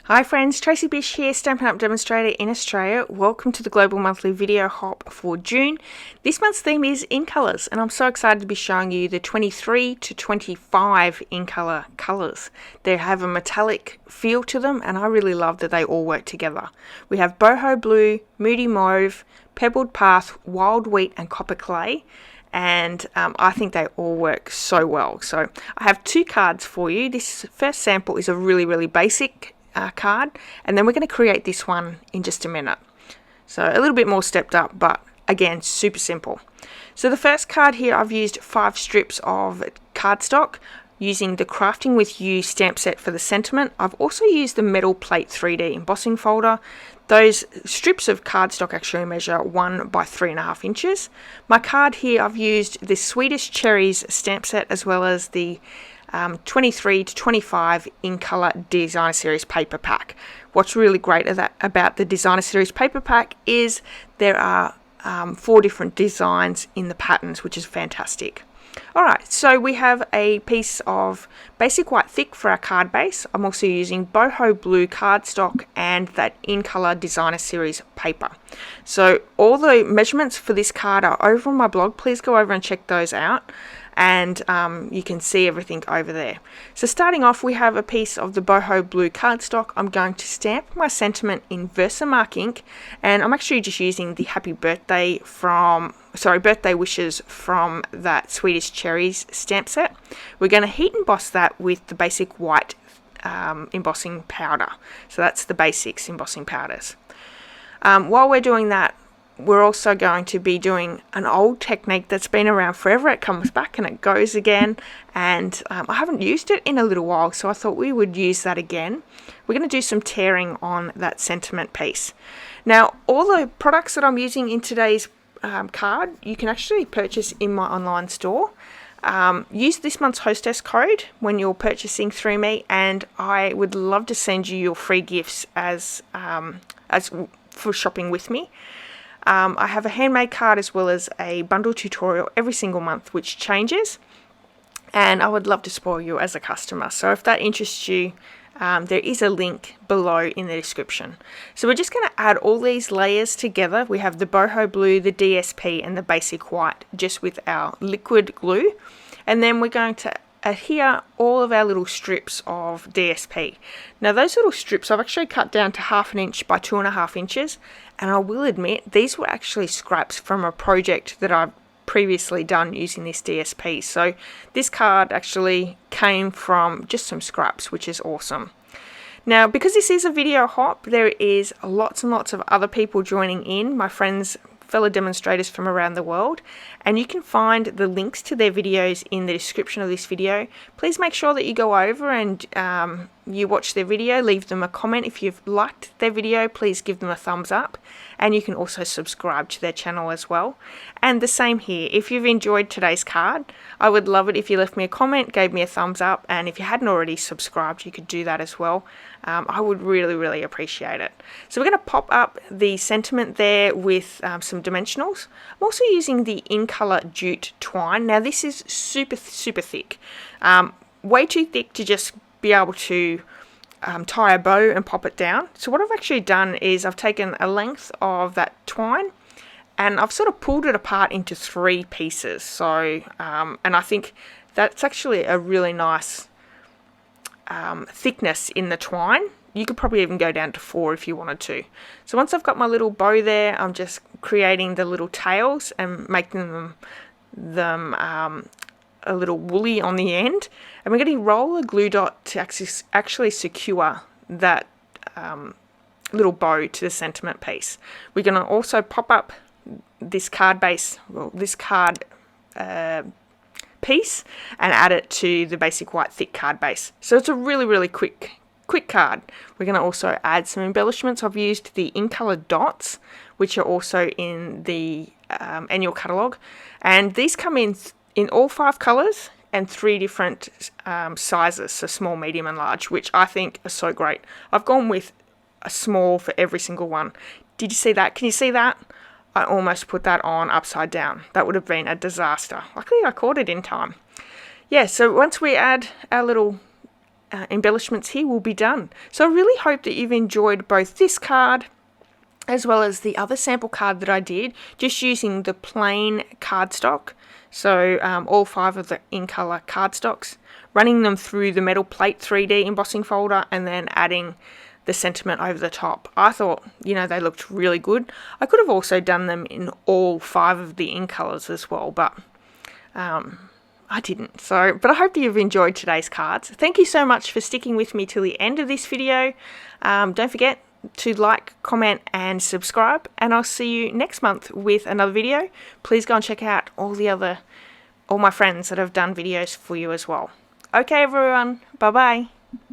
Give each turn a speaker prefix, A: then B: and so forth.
A: Hi friends, Tracy.bish here, Stampin' Up demonstrator in Australia. Welcome to the Global Monthly Video Hop for June. this month's theme is in colours, and I'm so excited to be showing you the 23 to 25 in colour colours. They have a metallic feel to them, and I really love that they all work together. We have boho blue, moody mauve, pebbled path, wild wheat and copper clay. And I think they all work so well. So I have two cards for you. This first sample is a really basic card, and then we're going to create this one in just a minute. So a little bit more stepped up, but again, super simple. So the first card here, I've used 5 strips of cardstock using the Crafting with You stamp set for the sentiment. I've also used the Metal Plate 3D embossing folder. Those strips of cardstock actually measure 1 by 3.5 inches. My card here, I've used the Swedish Cherries stamp set as well as the 23 to 25 in colour designer series paper pack. What's really great about the designer series paper pack is there are 4 different designs in the patterns, which is fantastic. Alright, so we have a piece of basic white thick for our card base. I'm also using boho blue cardstock and that in colour designer series paper. So all the measurements for this card are over on my blog. Please go over and check those out, and you can see everything over there. So starting off, we have a piece of the boho blue cardstock. I'm going to stamp my sentiment in Versamark ink, and I'm actually just using the birthday wishes from that Swedish Cherries stamp set. We're going to heat emboss that with the basic white embossing powder. So that's the basics embossing powders. While we're doing that, we're also going to be doing an old technique that's been around forever. It comes back and it goes again, and I haven't used it in a little while, so I thought we would use that again. We're going to do some tearing on that sentiment piece. Now, all the products that I'm using in today's card, you can actually purchase in my online store. Use this month's hostess code when you're purchasing through me, and I would love to send you your free gifts as for shopping with me. I have a handmade card as well as a bundle tutorial every single month, which changes, and I would love to spoil you as a customer. So if that interests you, there is a link below in the description. So we're just going to add all these layers together. We have the boho blue, the DSP and the basic white just with our liquid glue, and then we're going to adhere all of our little strips of DSP. Now those little strips I've actually cut down to 1/2 inch by 2.5 inches, and I will admit these were actually scraps from a project that I've previously done using this DSP. So this card actually came from just some scraps, which is awesome. Now, because this is a video hop, there is lots and lots of other people joining in, my friends, fellow demonstrators from around the world, and you can find the links to their videos in the description of this video. Please make sure that you go over and you watch their video, leave them a comment. If you've liked their video, please give them a thumbs up, and you can also subscribe to their channel as well. And the same here, if you've enjoyed today's card, I would love it if you left me a comment, gave me a thumbs up, and if you hadn't already subscribed, you could do that as well. I would really appreciate it. So we're going to pop up the sentiment there with some dimensionals. I'm also using the in colour jute twine. Now this is super thick, way too thick to just be able to tie a bow and pop it down. So what I've actually done is I've taken a length of that twine and I've sort of pulled it apart into 3 pieces. So and I think that's actually a really nice thickness in the twine. You could probably even go down to 4 if you wanted to. So once I've got my little bow there, I'm just creating the little tails and making them a little woolly on the end. And we're going to roll a glue dot to actually secure that little bow to the sentiment piece. We're going to also pop up this card base, this card piece, and add it to the basic white thick card base. So it's a really quick card. We're going to also add some embellishments. I've used the in colour dots, which are also in the annual catalogue, and these come in all 5 colours and 3 different sizes, so small, medium and large, which I think are so great. I've gone with a small for every single one. Did you see that? Can you see that? I almost put that on upside down. That would have been a disaster. Luckily I caught it in time. Yeah, so once we add our little embellishments here will be done. So I really hope that you've enjoyed both this card as well as the other sample card that I did, just using the plain cardstock. So all 5 of the in-color cardstocks, running them through the metal plate 3D embossing folder and then adding the sentiment over the top. I thought, you know, they looked really good. I could have also done them in all 5 of the in colors as well, but I didn't. So, but I hope that you've enjoyed today's cards. Thank you so much for sticking with me till the end of this video. Don't forget to like, comment and subscribe, and I'll see you next month with another video. Please go and check out all my friends that have done videos for you as well. Okay everyone, bye bye.